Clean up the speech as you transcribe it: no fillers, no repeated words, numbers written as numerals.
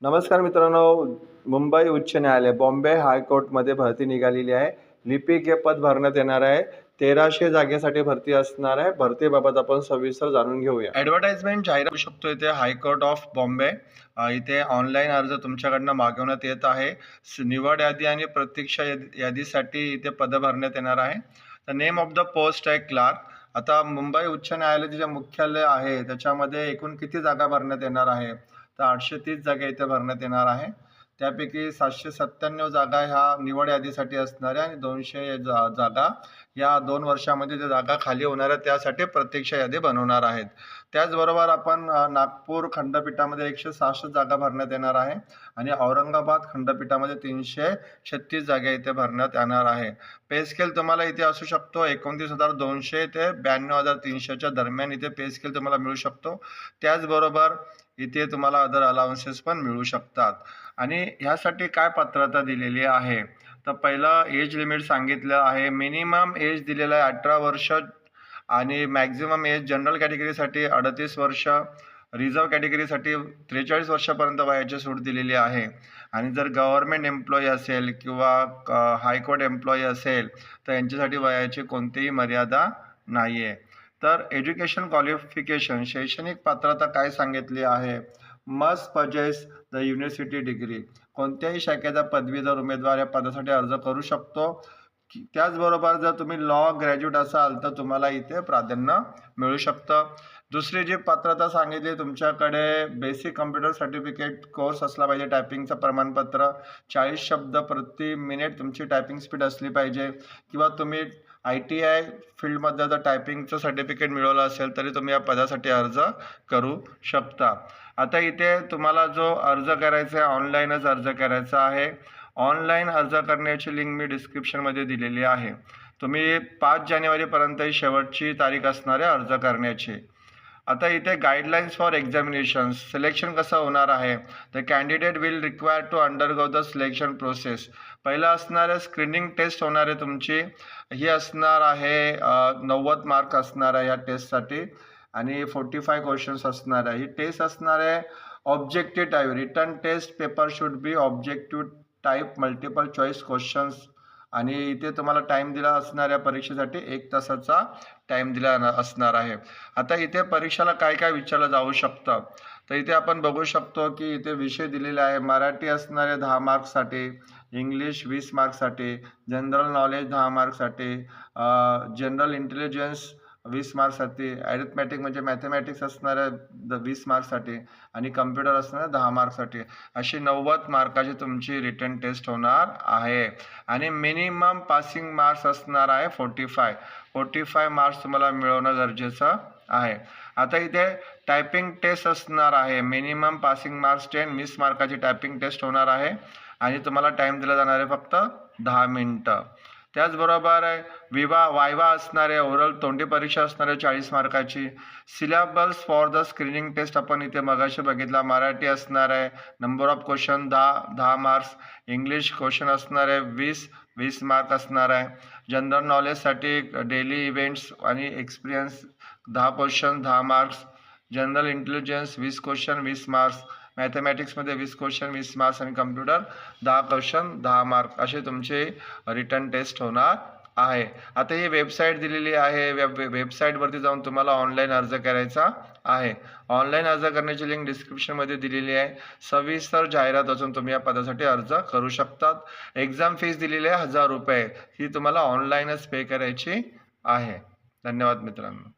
नमस्कार मित्रांनो, मुंबई उच्च न्यायालय बॉम्बे हायकोर्टमध्ये भरती निघालेली आहे. लिपिक हे पद भरण्यात येणार आहे. 1300 जागेसाठी भरती असणार आहे. भरतीबाबत आपण सविस्तर जाणून घेऊया. ॲडव्हर्टाइजमेंट जाहीर होऊ शकतो इथे हायकोर्ट ऑफ बॉम्बे. इथे ऑनलाईन अर्ज तुमच्याकडनं मागवण्यात येत आहे. निवड यादी आणि प्रतीक्षा यादीसाठी इथे पद भरण्यात येणार आहे. The name of the post आहे क्लार्क. आता मुंबई उच्च न्यायालयाचे जे मुख्यालय आहे त्याच्यामध्ये एकूण किती जागा भरण्यात येणार आहे? तर 830 जागा इथे भरण्यात येणार आहे. त्यापैकी 797 जागा ह्या निवड यादीसाठी असणाऱ्या आणि 200 जागा या 2 वर्षामध्ये ज्या जागा खाली होणार आहेत त्यासाठी प्रतीक्षा यादी बनवणार आहेत. त्याचबरोबर आपण नागपूर खंडपीठामध्ये 166 जागा भरण्यात येणार आहे आणि औरंगाबाद खंडपीठामध्ये 336 जागा इथे भरण्यात येणार आहे. पे स्केल तुम्हाला इथे असू शकतो 29,200 ते 92,300च्या दरम्यान इथे पे स्केल तुम्हाला मिळू शकतो. त्याचबरोबर इथे तुम्हाला अदर अलाउन्सेस पण मिळू शकतात. आणि ह्यासाठी काय पात्रता दिलेली आहे तर पहिलं एज लिमिट सांगितलं आहे. मिनिमम एज दिलेलं आहे 18 वर्ष आणि मॅक्झिमम एज जनरल कॅटेगरीसाठी 38 वर्ष, रिझर्व कॅटेगरीसाठी 43 वर्षापर्यंत वयाची सूट दिलेली आहे. आणि जर गव्हर्नमेंट एम्प्लॉई असेल किंवा हायकोर्ट एम्प्लॉई असेल तर यांच्यासाठी वयाची कोणतीही मर्यादा नाही आहे. तर एज्युकेशन क्वालिफिकेशन शैक्षणिक पात्रता काय सांगितली आहे? Must possess the university degree. कोणत्याही शाखेचा पदवीधर उमेदवार या पदासाठी अर्ज करू शकतो. त्याचबरोबर जर तुम्ही लॉ ग्रॅज्युएट असाल तर तुम्हाला इथे प्राधान्य मिळू शकतं. दुसरी जी पात्रता सांगितली तुमच्याकडे बेसिक कम्प्युटर सर्टिफिकेट कोर्स असला पाहिजे. टायपिंगचं प्रमाणपत्र 40 शब्द प्रति मिनिट तुमची टायपिंग स्पीड असली पाहिजे. किंवा तुम्ही ITI फील्डमध्ये जर टायपिंगचं सर्टिफिकेट मिळवलं असेल तरी तुम्ही या पदासाठी अर्ज करू शकता. आता इथे तुम्हाला जो अर्ज करायचा आहे ऑनलाईनच अर्ज करायचा आहे. ऑनलाईन अर्ज करण्याची लिंक मी डिस्क्रिप्शनमध्ये दिलेली आहे. तुम्ही 5 जानेवारीपर्यंत ही शेवटची तारीख असणार आहे अर्ज करण्याची. आता इथे गाईडलाईन्स फॉर एक्झामिनेशन सिलेक्शन कसं होणार आहे तर candidate will require to undergo the selection process. पहिलं असणार आहे स्क्रीनिंग टेस्ट होणार आहे तुमची. ही असणार आहे 90 मार्क असणार आहे या टेस्टसाठी आणि 45 क्वेश्चन्स असणार आहे. ही टेस्ट असणार आहे objective type. Written test paper should be objective type multiple choice questions. आणि इथे तुम्हाला टाईम दिला असणाऱ्या परीक्षेसाठी 1 तासाचा टाईम दिला असणार आहे. आता इथे परीक्षेला काय काय विचारलं जाऊ शकतं तर इथे आपण बघू शकतो की इथे विषय दिलेले आहे. मराठी असणारे 10 मार्क्ससाठी, इंग्लिश 20 मार्क्ससाठी, जनरल नॉलेज 10 मार्क्ससाठी, जनरल इंटेलिजन्स 20 मार्क्ससाठी, ॲरिथमॅटिक म्हणजे मॅथमॅटिक्स असणाऱ्या 20 मार्क्ससाठी आणि कम्प्युटर असणाऱ्या 10 मार्क्ससाठी. अशी 90 मार्काची तुमची रिटन टेस्ट होणार आहे. आणि मिनिमम पासिंग मार्क्स असणार आहे 45 मार्क्स तुम्हाला मिळवणं गरजेचं आहे. आता इथे टायपिंग टेस्ट असणार आहे. मिनिमम पासिंग मार्क्स 10, 20 मार्काची टायपिंग टेस्ट होणार आहे आणि तुम्हाला टाईम दिला जाणार आहे फक्त 10 मिनिटं. त्याचबरोबर वायवा असणार आहे. ओरल तोंडी परीक्षा असणार आहे 40 मार्काची. Syllabus for the screening test आपण इथे मगाशी बघितला. मराठी असणार आहे. Number of question 10 marks. English question असणार आहे 20 मार्क असणार आहे. जनरल नॉलेजसाठी डेली इव्हेंट्स आणि experience 10 question 10 marks. General intelligence 20 question 20 marks. मॅथमॅटिक्समध्ये 20 क्वेश्चन 20 मार्क्स आणि कम्प्युटर 10 क्वेश्चन 10 मार्क असे तुमचे रिटर्न टेस्ट होणार आहे. आता ही वेबसाईट दिलेली आहे. वेबसाईटवरती जाऊन तुम्हाला ऑनलाईन अर्ज करायचा आहे. ऑनलाईन अर्ज करण्याची लिंक डिस्क्रिप्शनमध्ये दिलेली आहे. सविस्तर जाहिरात असून तुम्ही या पदासाठी अर्ज करू शकतात. एक्झाम फीस दिलेली आहे ₹1000. ही तुम्हाला ऑनलाईनच पे करायची आहे. धन्यवाद मित्रांनो.